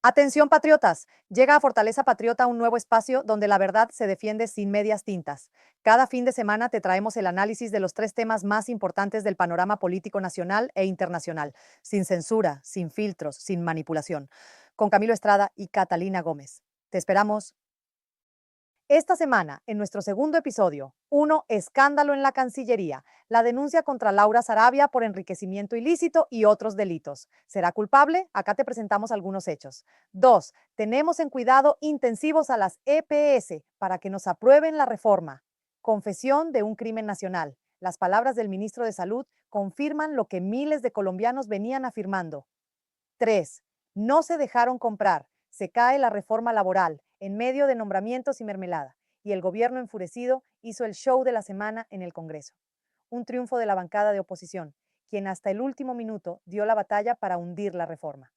Atención patriotas, llega a Fortaleza Patriota un nuevo espacio donde la verdad se defiende sin medias tintas. Cada fin de semana te traemos el análisis de los 3 temas más importantes del panorama político nacional e internacional, sin censura, sin filtros, sin manipulación, con Camilo Estrada y Catalina Gómez. Te esperamos. Esta semana, en nuestro segundo episodio, 1. Escándalo en la Cancillería. La denuncia contra Laura Sarabia por enriquecimiento ilícito y otros delitos. ¿Será culpable? Acá te presentamos algunos hechos. 2. Tenemos en cuidado intensivos a las EPS para que nos aprueben la reforma. Confesión de un crimen nacional. Las palabras del ministro de Salud confirman lo que miles de colombianos venían afirmando. 3. No se dejaron comprar. Se cae la reforma laboral en medio de nombramientos y mermelada, y el gobierno enfurecido hizo el show de la semana en el Congreso. Un triunfo de la bancada de oposición, quien hasta el último minuto dio la batalla para hundir la reforma.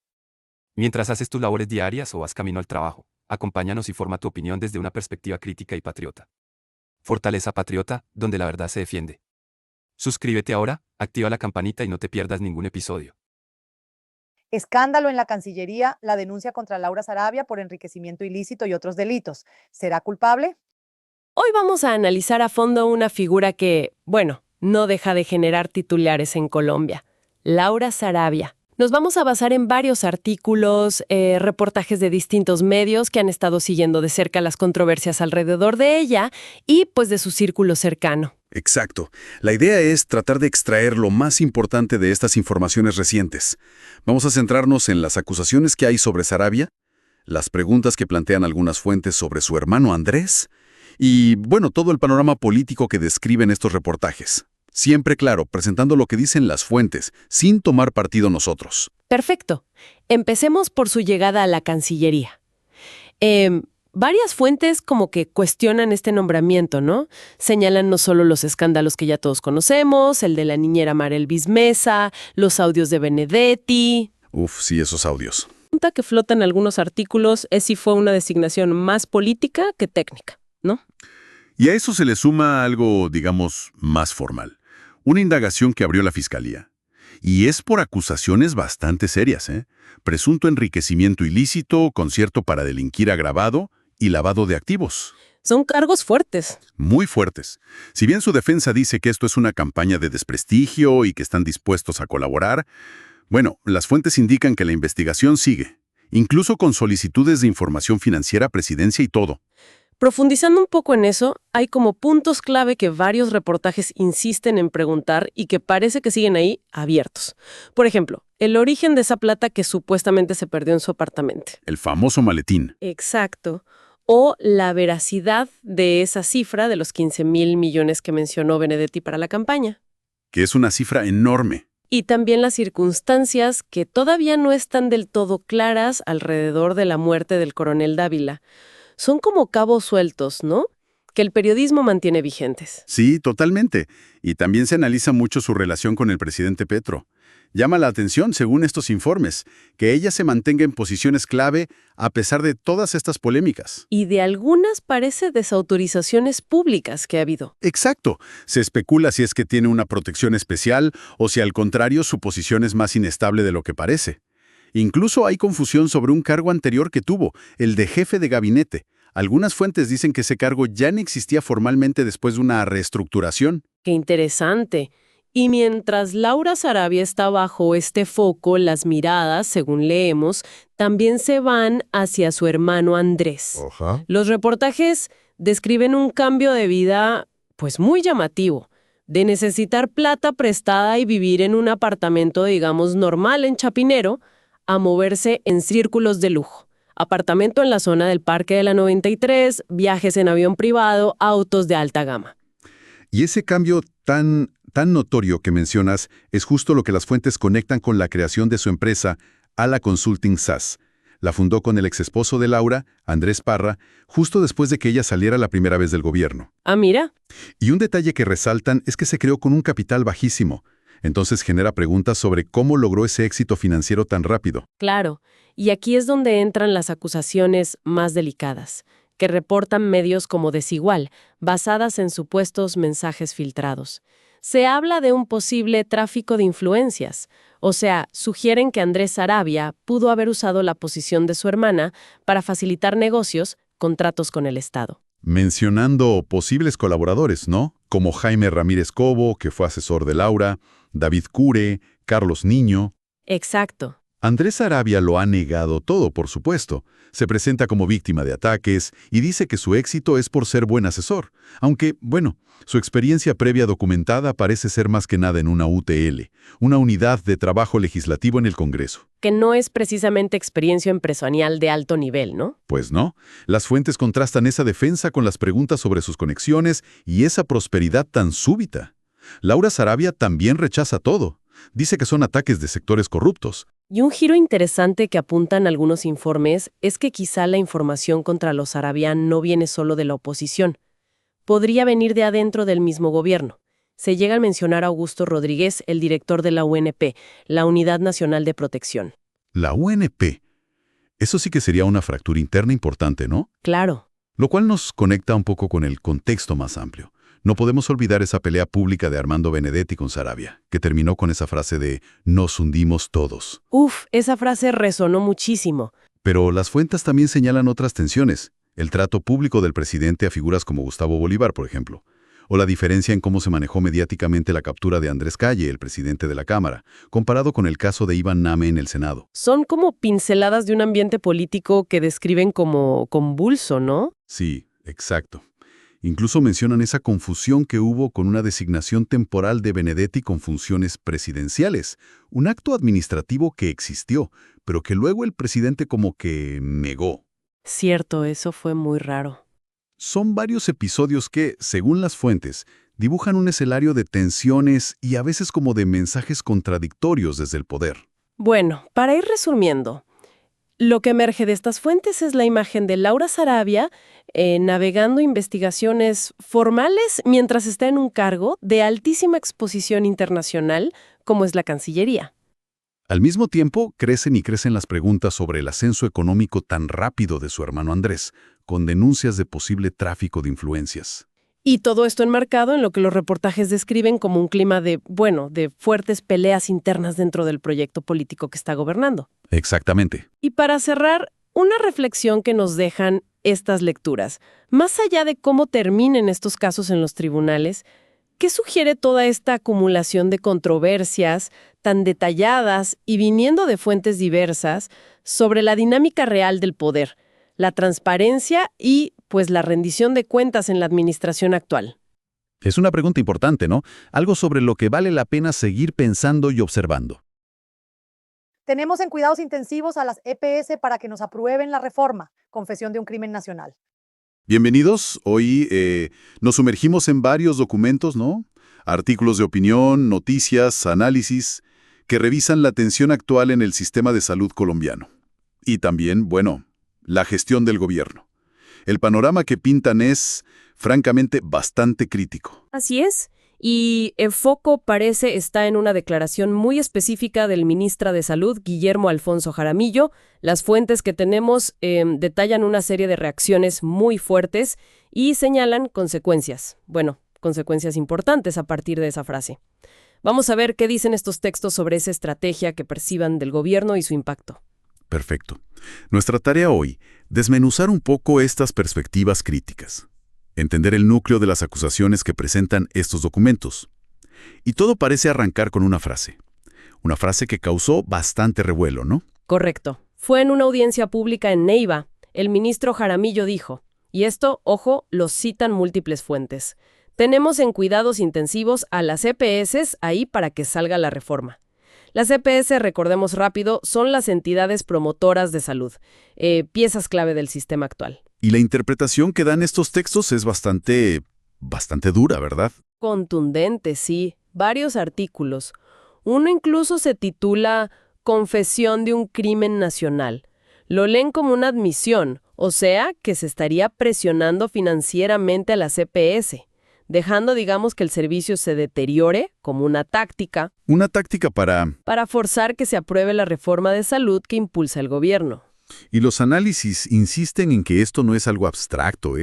Mientras haces tus labores diarias o vas camino al trabajo, acompáñanos y forma tu opinión desde una perspectiva crítica y patriota. Fortaleza Patriota, donde la verdad se defiende. Suscríbete ahora, activa la campanita y no te pierdas ningún episodio. Escándalo en la Cancillería, la denuncia contra Laura Sarabia por enriquecimiento ilícito y otros delitos. ¿Será culpable? Hoy vamos a analizar a fondo una figura que, bueno, no deja de generar titulares en Colombia, Laura Sarabia. Nos vamos a basar en varios artículos, reportajes de distintos medios que han estado siguiendo de cerca las controversias alrededor de ella y pues de su círculo cercano. Exacto. La idea es tratar de extraer lo más importante de estas informaciones recientes. Vamos a centrarnos en las acusaciones que hay sobre Sarabia, las preguntas que plantean algunas fuentes sobre su hermano Andrés y, bueno, todo el panorama político que describen estos reportajes. Siempre claro, presentando lo que dicen las fuentes, sin tomar partido nosotros. Perfecto. Empecemos por su llegada a la Cancillería. Varias fuentes como que cuestionan este nombramiento, ¿no? Señalan no solo los escándalos que ya todos conocemos, el de la niñera Marelvis Mesa, los audios de Benedetti. Uf, sí, esos audios. La pregunta que flota en algunos artículos es si fue una designación más política que técnica, ¿no? Y a eso se le suma algo, digamos, más formal. Una indagación que abrió la Fiscalía. Y es por acusaciones bastante serias, ¿eh? Presunto enriquecimiento ilícito, concierto para delinquir agravado y lavado de activos. Son cargos fuertes. Muy fuertes. Si bien su defensa dice que esto es una campaña de desprestigio y que están dispuestos a colaborar, bueno, las fuentes indican que la investigación sigue, incluso con solicitudes de información financiera a Presidencia y todo. Profundizando un poco en eso, hay como puntos clave que varios reportajes insisten en preguntar y que parece que siguen ahí abiertos. Por ejemplo, el origen de esa plata que supuestamente se perdió en su apartamento. El famoso maletín. Exacto. O la veracidad de esa cifra de los 15,000 millones que mencionó Benedetti para la campaña. Que es una cifra enorme. Y también las circunstancias que todavía no están del todo claras alrededor de la muerte del coronel Dávila. Son como cabos sueltos, ¿no? Que el periodismo mantiene vigentes. Sí, totalmente. Y también se analiza mucho su relación con el presidente Petro. Llama la atención, según estos informes, que ella se mantenga en posiciones clave a pesar de todas estas polémicas. Y de algunas parece desautorizaciones públicas que ha habido. Exacto. Se especula si es que tiene una protección especial o si al contrario su posición es más inestable de lo que parece. Incluso hay confusión sobre un cargo anterior que tuvo, el de jefe de gabinete. Algunas fuentes dicen que ese cargo ya no existía formalmente después de una reestructuración. ¡Qué interesante! Y mientras Laura Sarabia está bajo este foco, las miradas, según leemos, también se van hacia su hermano Andrés. Ajá. Los reportajes describen un cambio de vida, pues muy llamativo, de necesitar plata prestada y vivir en un apartamento, digamos, normal en Chapinero, a moverse en círculos de lujo. Apartamento en la zona del Parque de la 93, viajes en avión privado, autos de alta gama. Y ese cambio tan notorio que mencionas es justo lo que las fuentes conectan con la creación de su empresa, Ala Consulting SAS. La fundó con el exesposo de Laura, Andrés Parra, justo después de que ella saliera la primera vez del gobierno. Ah, mira. Y un detalle que resaltan es que se creó con un capital bajísimo. Entonces genera preguntas sobre cómo logró ese éxito financiero tan rápido. Claro, y aquí es donde entran las acusaciones más delicadas, que reportan medios como Desigual, basadas en supuestos mensajes filtrados. Se habla de un posible tráfico de influencias. O sea, sugieren que Andrés Sarabia pudo haber usado la posición de su hermana para facilitar negocios, contratos con el Estado. Mencionando posibles colaboradores, ¿no? Como Jaime Ramírez Cobo, que fue asesor de Laura, David Cure, Carlos Niño. Exacto. Andrés Sarabia lo ha negado todo, por supuesto. Se presenta como víctima de ataques y dice que su éxito es por ser buen asesor. Aunque, bueno, su experiencia previa documentada parece ser más que nada en una UTL, una unidad de trabajo legislativo en el Congreso. Que no es precisamente experiencia empresarial de alto nivel, ¿no? Pues no. Las fuentes contrastan esa defensa con las preguntas sobre sus conexiones y esa prosperidad tan súbita. Laura Sarabia también rechaza todo. Dice que son ataques de sectores corruptos. Y un giro interesante que apuntan algunos informes es que quizá la información contra los Sarabia no viene solo de la oposición. Podría venir de adentro del mismo gobierno. Se llega a mencionar a Augusto Rodríguez, el director de la UNP, la Unidad Nacional de Protección. La UNP. Eso sí que sería una fractura interna importante, ¿no? Claro. Lo cual nos conecta un poco con el contexto más amplio. No podemos olvidar esa pelea pública de Armando Benedetti con Sarabia, que terminó con esa frase de «nos hundimos todos». Esa frase resonó muchísimo. Pero las fuentes también señalan otras tensiones. El trato público del presidente a figuras como Gustavo Bolívar, por ejemplo. O la diferencia en cómo se manejó mediáticamente la captura de Andrés Calle, el presidente de la Cámara, comparado con el caso de Iván Name en el Senado. Son como pinceladas de un ambiente político que describen como convulso, ¿no? Sí, exacto. Incluso mencionan esa confusión que hubo con una designación temporal de Benedetti con funciones presidenciales, un acto administrativo que existió, pero que luego el presidente como que negó. Cierto, eso fue muy raro. Son varios episodios que, según las fuentes, dibujan un escenario de tensiones y a veces como de mensajes contradictorios desde el poder. Bueno, para ir resumiendo, lo que emerge de estas fuentes es la imagen de Laura Sarabia navegando investigaciones formales mientras está en un cargo de altísima exposición internacional, como es la Cancillería. Al mismo tiempo, crecen y crecen las preguntas sobre el ascenso económico tan rápido de su hermano Andrés, con denuncias de posible tráfico de influencias. Y todo esto enmarcado en lo que los reportajes describen como un clima de fuertes peleas internas dentro del proyecto político que está gobernando. Exactamente. Y para cerrar, una reflexión que nos dejan estas lecturas. Más allá de cómo terminen estos casos en los tribunales, ¿qué sugiere toda esta acumulación de controversias tan detalladas y viniendo de fuentes diversas sobre la dinámica real del poder, la transparencia y, pues, la rendición de cuentas en la administración actual? Es una pregunta importante, ¿no? Algo sobre lo que vale la pena seguir pensando y observando. Tenemos en cuidados intensivos a las EPS para que nos aprueben la reforma, confesión de un crimen nacional. Bienvenidos. Hoy nos sumergimos en varios documentos, ¿no? Artículos de opinión, noticias, análisis, que revisan la tensión actual en el sistema de salud colombiano. Y también, bueno, la gestión del gobierno. El panorama que pintan es, francamente, bastante crítico. Así es. Y el foco parece está en una declaración muy específica del ministro de Salud, Guillermo Alfonso Jaramillo. Las fuentes que tenemos detallan una serie de reacciones muy fuertes y señalan consecuencias. Bueno, consecuencias importantes a partir de esa frase. Vamos a ver qué dicen estos textos sobre esa estrategia que perciban del gobierno y su impacto. Perfecto. Nuestra tarea hoy, desmenuzar un poco estas perspectivas críticas. Entender el núcleo de las acusaciones que presentan estos documentos. Y todo parece arrancar con una frase. Una frase que causó bastante revuelo, ¿no? Correcto. Fue en una audiencia pública en Neiva. El ministro Jaramillo dijo, y esto, ojo, lo citan múltiples fuentes: tenemos en cuidados intensivos a las EPS ahí para que salga la reforma. Las EPS, recordemos rápido, son las entidades promotoras de salud, piezas clave del sistema actual. Y la interpretación que dan estos textos es bastante dura, ¿verdad? Contundente, sí. Varios artículos. Uno incluso se titula Confesión de un crimen nacional. Lo leen como una admisión, o sea, que se estaría presionando financieramente a las EPS, dejando, digamos, que el servicio se deteriore como una táctica. Una táctica para forzar que se apruebe la reforma de salud que impulsa el gobierno. Y los análisis insisten en que esto no es algo abstracto,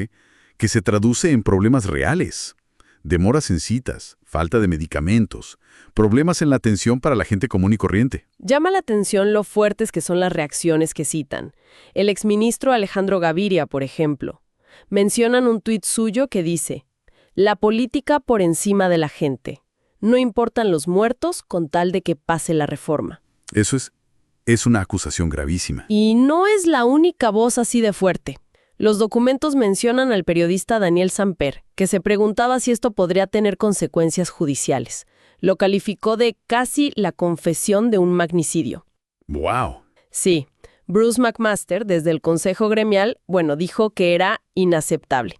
que se traduce en problemas reales. Demoras en citas, falta de medicamentos, problemas en la atención para la gente común y corriente. Llama la atención lo fuertes que son las reacciones que citan. El exministro Alejandro Gaviria, por ejemplo. Mencionan un tuit suyo que dice: "La política por encima de la gente. No importan los muertos con tal de que pase la reforma". Eso es una acusación gravísima. Y no es la única voz así de fuerte. Los documentos mencionan al periodista Daniel Samper, que se preguntaba si esto podría tener consecuencias judiciales. Lo calificó de casi la confesión de un magnicidio. ¡Wow! Sí, Bruce McMaster, desde el Consejo Gremial, dijo que era inaceptable.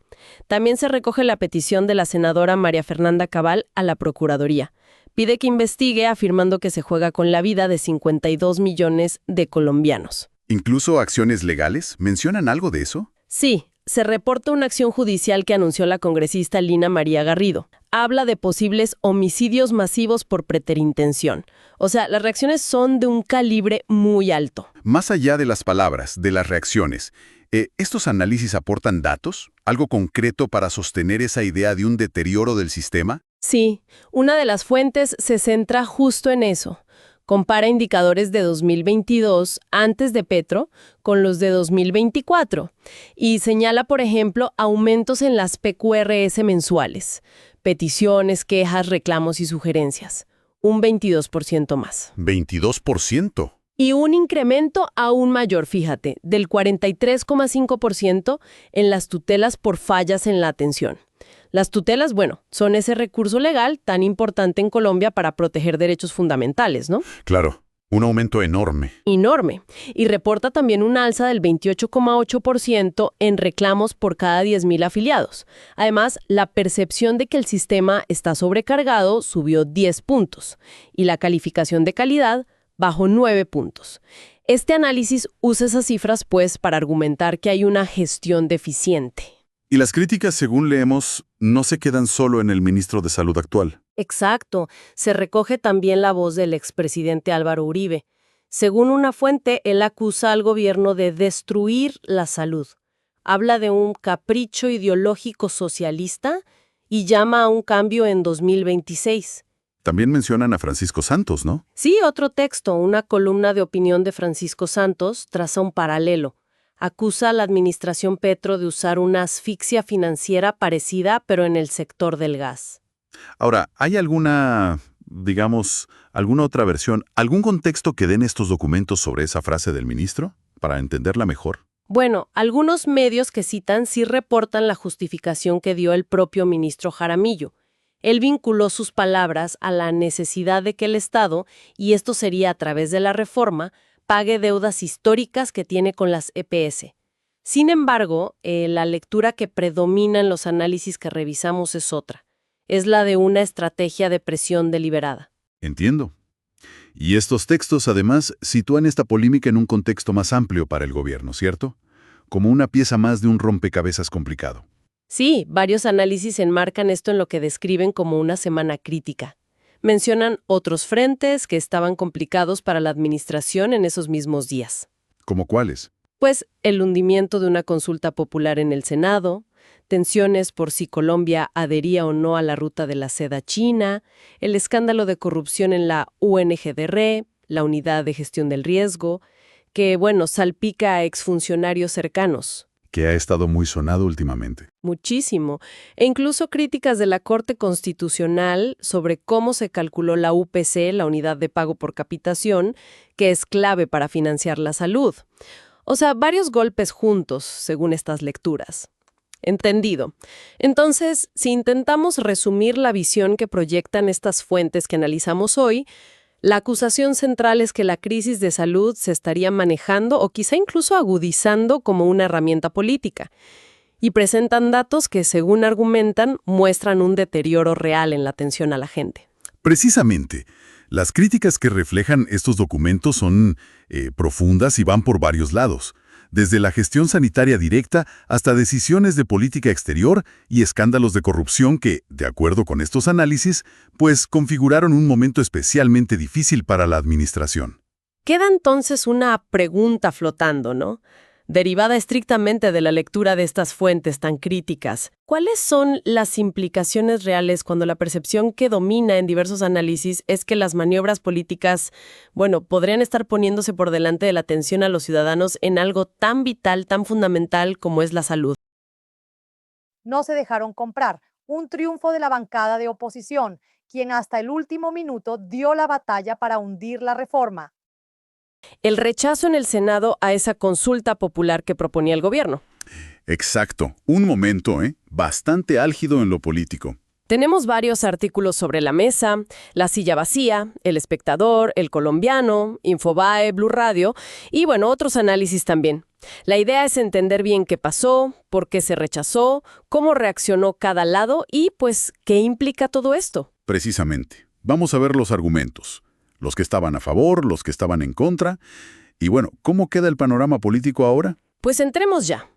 También se recoge la petición de la senadora María Fernanda Cabal a la Procuraduría. Pide que investigue, afirmando que se juega con la vida de 52 millones de colombianos. ¿Incluso acciones legales? ¿Mencionan algo de eso? Sí, se reporta una acción judicial que anunció la congresista Lina María Garrido. Habla de posibles homicidios masivos por preterintención. O sea, las reacciones son de un calibre muy alto. Más allá de las palabras, de las reacciones, ¿estos análisis aportan datos? ¿Algo concreto para sostener esa idea de un deterioro del sistema? Sí, una de las fuentes se centra justo en eso. Compara indicadores de 2022, antes de Petro, con los de 2024 y señala, por ejemplo, aumentos en las PQRS mensuales, peticiones, quejas, reclamos y sugerencias, un 22% más. ¿22%? Y un incremento aún mayor, fíjate, del 43,5% en las tutelas por fallas en la atención. Las tutelas, son ese recurso legal tan importante en Colombia para proteger derechos fundamentales, ¿no? Claro, un aumento enorme. Enorme. Y reporta también un alza del 28,8% en reclamos por cada 10.000 afiliados. Además, la percepción de que el sistema está sobrecargado subió 10 puntos y la calificación de calidad bajó 9 puntos. Este análisis usa esas cifras, para argumentar que hay una gestión deficiente. Y las críticas, según leemos, no se quedan solo en el ministro de Salud actual. Exacto. Se recoge también la voz del expresidente Álvaro Uribe. Según una fuente, él acusa al gobierno de destruir la salud. Habla de un capricho ideológico socialista y llama a un cambio en 2026. También mencionan a Francisco Santos, ¿no? Sí, otro texto, una columna de opinión de Francisco Santos, traza un paralelo. Acusa a la administración Petro de usar una asfixia financiera parecida, pero en el sector del gas. Ahora, ¿hay alguna otra versión, algún contexto que den estos documentos sobre esa frase del ministro, para entenderla mejor? Algunos medios que citan sí reportan la justificación que dio el propio ministro Jaramillo. Él vinculó sus palabras a la necesidad de que el Estado, y esto sería a través de la reforma, pague deudas históricas que tiene con las EPS. Sin embargo, la lectura que predomina en los análisis que revisamos es otra. Es la de una estrategia de presión deliberada. Entiendo. Y estos textos, además, sitúan esta polémica en un contexto más amplio para el gobierno, ¿cierto? Como una pieza más de un rompecabezas complicado. Sí, varios análisis enmarcan esto en lo que describen como una semana crítica. Mencionan otros frentes que estaban complicados para la administración en esos mismos días. ¿Cómo cuáles? Pues el hundimiento de una consulta popular en el Senado, tensiones por si Colombia adhería o no a la ruta de la seda china, el escándalo de corrupción en la UNGDR, la Unidad de Gestión del Riesgo, que, salpica a exfuncionarios cercanos. Que ha estado muy sonado últimamente. Muchísimo. E incluso críticas de la Corte Constitucional sobre cómo se calculó la UPC, la Unidad de Pago por Capitación, que es clave para financiar la salud. O sea, varios golpes juntos, según estas lecturas. Entendido. Entonces, si intentamos resumir la visión que proyectan estas fuentes que analizamos hoy, la acusación central es que la crisis de salud se estaría manejando o quizá incluso agudizando como una herramienta política. Y presentan datos que, según argumentan, muestran un deterioro real en la atención a la gente. Precisamente, las críticas que reflejan estos documentos son profundas y van por varios lados. Desde la gestión sanitaria directa hasta decisiones de política exterior y escándalos de corrupción que, de acuerdo con estos análisis, configuraron un momento especialmente difícil para la administración. Queda entonces una pregunta flotando, ¿no? derivada estrictamente de la lectura de estas fuentes tan críticas. ¿Cuáles son las implicaciones reales cuando la percepción que domina en diversos análisis es que las maniobras políticas, podrían estar poniéndose por delante de la atención a los ciudadanos en algo tan vital, tan fundamental como es la salud? No se dejaron comprar. Un triunfo de la bancada de oposición, quien hasta el último minuto dio la batalla para hundir la reforma. El rechazo en el Senado a esa consulta popular que proponía el gobierno. Exacto. Un momento, bastante álgido en lo político. Tenemos varios artículos sobre la mesa, La Silla Vacía, El Espectador, El Colombiano, Infobae, Blue Radio y otros análisis también. La idea es entender bien qué pasó, por qué se rechazó, cómo reaccionó cada lado y, qué implica todo esto. Precisamente. Vamos a ver los argumentos. Los que estaban a favor, los que estaban en contra. Y ¿cómo queda el panorama político ahora? Pues entremos ya.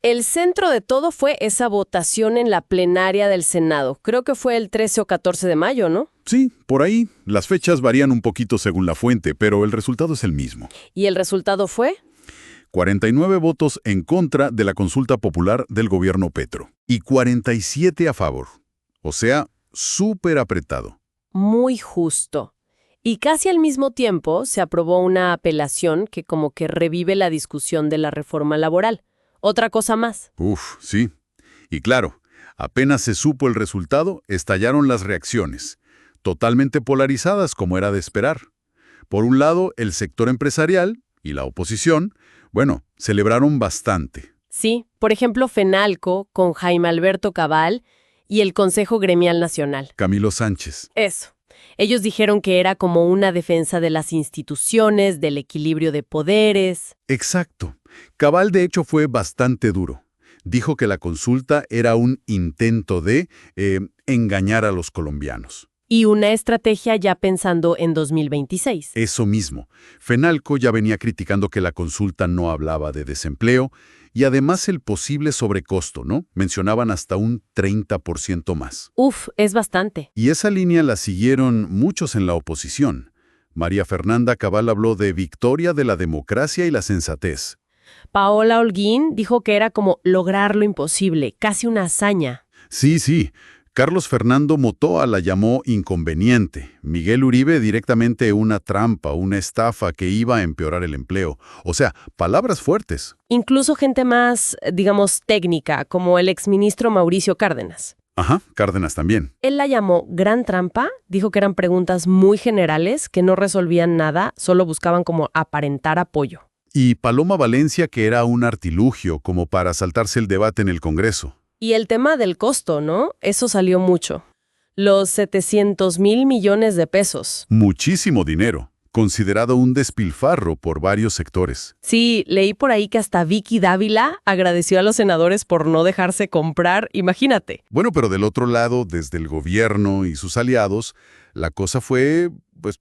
El centro de todo fue esa votación en la plenaria del Senado. Creo que fue el 13 o 14 de mayo, ¿no? Sí, por ahí. Las fechas varían un poquito según la fuente, pero el resultado es el mismo. ¿Y el resultado fue? 49 votos en contra de la consulta popular del gobierno Petro y 47 a favor. O sea, súper apretado. Muy justo. Y casi al mismo tiempo se aprobó una apelación que como que revive la discusión de la reforma laboral. Otra cosa más. Sí. Y claro, apenas se supo el resultado, estallaron las reacciones, totalmente polarizadas como era de esperar. Por un lado, el sector empresarial y la oposición, celebraron bastante. Sí, por ejemplo, FENALCO con Jaime Alberto Cabal y el Consejo Gremial Nacional. Camilo Sánchez. Eso. Ellos dijeron que era como una defensa de las instituciones, del equilibrio de poderes. Exacto. Cabal, de hecho, fue bastante duro. Dijo que la consulta era un intento de engañar a los colombianos. Y una estrategia ya pensando en 2026. Eso mismo. FENALCO ya venía criticando que la consulta no hablaba de desempleo y además el posible sobrecosto, ¿no? Mencionaban hasta un 30% más. Es bastante. Y esa línea la siguieron muchos en la oposición. María Fernanda Cabal habló de victoria de la democracia y la sensatez. Paola Holguín dijo que era como lograr lo imposible, casi una hazaña. Sí. Carlos Fernando Motoa la llamó inconveniente. Miguel Uribe directamente una trampa, una estafa que iba a empeorar el empleo. O sea, palabras fuertes. Incluso gente más, técnica, como el exministro Mauricio Cárdenas. Ajá, Cárdenas también. Él la llamó gran trampa, dijo que eran preguntas muy generales, que no resolvían nada, solo buscaban como aparentar apoyo. Y Paloma Valencia que era un artilugio como para saltarse el debate en el Congreso. Y el tema del costo, ¿no? Eso salió mucho. Los 700,000 millones de pesos. Muchísimo dinero, considerado un despilfarro por varios sectores. Sí, leí por ahí que hasta Vicky Dávila agradeció a los senadores por no dejarse comprar, imagínate. Pero del otro lado, desde el gobierno y sus aliados, la cosa fue,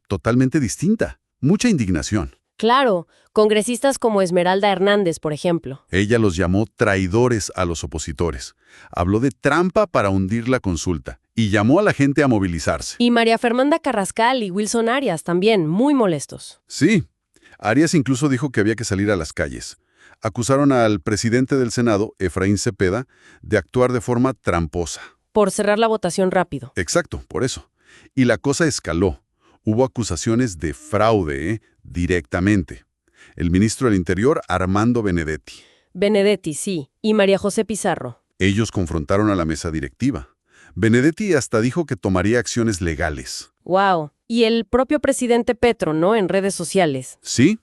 totalmente distinta. Mucha indignación. Claro, congresistas como Esmeralda Hernández, por ejemplo. Ella los llamó traidores a los opositores. Habló de trampa para hundir la consulta y llamó a la gente a movilizarse. Y María Fernanda Carrascal y Wilson Arias también, muy molestos. Sí. Arias incluso dijo que había que salir a las calles. Acusaron al presidente del Senado, Efraín Cepeda, de actuar de forma tramposa. Por cerrar la votación rápido. Exacto, por eso. Y la cosa escaló. Hubo acusaciones de fraude, directamente. El ministro del Interior, Armando Benedetti. Benedetti, sí. Y María José Pizarro. Ellos confrontaron a la mesa directiva. Benedetti hasta dijo que tomaría acciones legales. Wow. Y el propio presidente Petro, ¿no? En redes sociales. Sí.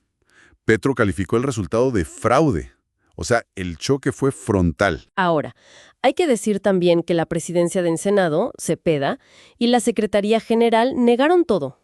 Petro calificó el resultado de fraude. O sea, el choque fue frontal. Ahora, hay que decir también que la presidencia del Senado, Cepeda, y la Secretaría General negaron todo.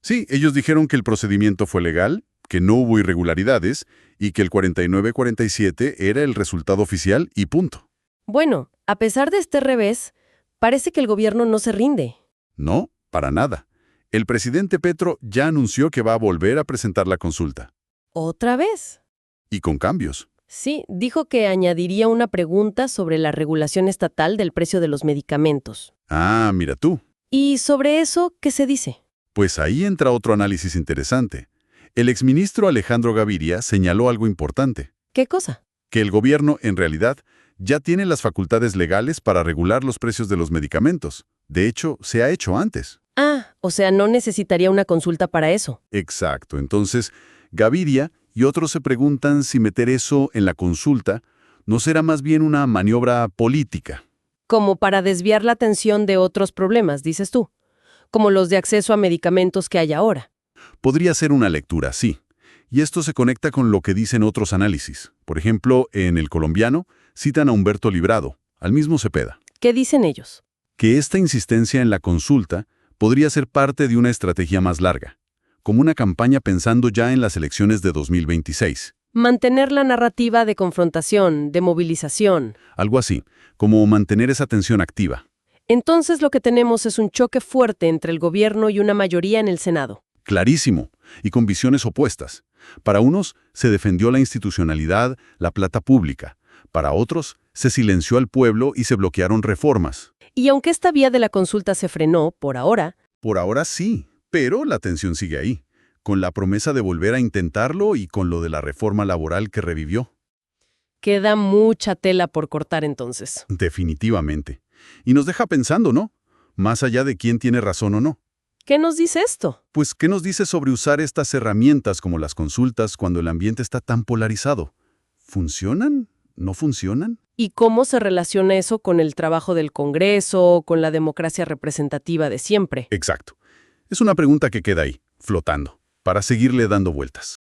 Sí, ellos dijeron que el procedimiento fue legal, que no hubo irregularidades y que el 49-47 era el resultado oficial y punto. Bueno, a pesar de este revés, parece que el gobierno no se rinde. No, para nada. El presidente Petro ya anunció que va a volver a presentar la consulta. ¿Otra vez? Y con cambios. Sí, dijo que añadiría una pregunta sobre la regulación estatal del precio de los medicamentos. Ah, mira tú. ¿Y sobre eso qué se dice? Pues ahí entra otro análisis interesante. El exministro Alejandro Gaviria señaló algo importante. ¿Qué cosa? Que el gobierno, en realidad, ya tiene las facultades legales para regular los precios de los medicamentos. De hecho, se ha hecho antes. Ah, o sea, no necesitaría una consulta para eso. Exacto. Entonces, Gaviria y otros se preguntan si meter eso en la consulta no será más bien una maniobra política. Como para desviar la atención de otros problemas, dices tú, como los de acceso a medicamentos que hay ahora. Podría ser una lectura, sí. Y esto se conecta con lo que dicen otros análisis. Por ejemplo, en El Colombiano citan a Humberto Librado, al mismo Cepeda, ¿Qué dicen ellos? que esta insistencia en la consulta podría ser parte de una estrategia más larga, como una campaña pensando ya en las elecciones de 2026. Mantener la narrativa de confrontación, de movilización. Algo así, como mantener esa tensión activa. Entonces lo que tenemos es un choque fuerte entre el gobierno y una mayoría en el Senado. Clarísimo, y con visiones opuestas. Para unos, se defendió la institucionalidad, la plata pública. Para otros, se silenció al pueblo y se bloquearon reformas. Y aunque esta vía de la consulta se frenó, por ahora, Por ahora sí, pero la tensión sigue ahí, con la promesa de volver a intentarlo y con lo de la reforma laboral que revivió. queda mucha tela por cortar entonces. Definitivamente. Y nos deja pensando, ¿no? Más allá de quién tiene razón o no. ¿Qué nos dice esto? Pues, ¿qué nos dice sobre usar estas herramientas como las consultas cuando el ambiente está tan polarizado? ¿Funcionan? ¿No funcionan? ¿Y cómo se relaciona eso con el trabajo del Congreso, con la democracia representativa de siempre? Exacto. Es una pregunta que queda ahí, flotando, para seguirle dando vueltas.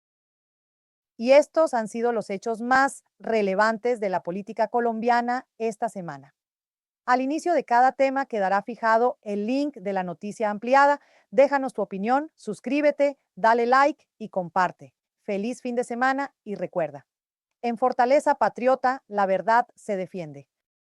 Y estos han sido los hechos más relevantes de la política colombiana esta semana. Al inicio de cada tema quedará fijado el link de la noticia ampliada. Déjanos tu opinión, suscríbete, dale like y comparte. Feliz fin de semana y recuerda, en Fortaleza Patriota, la verdad se defiende.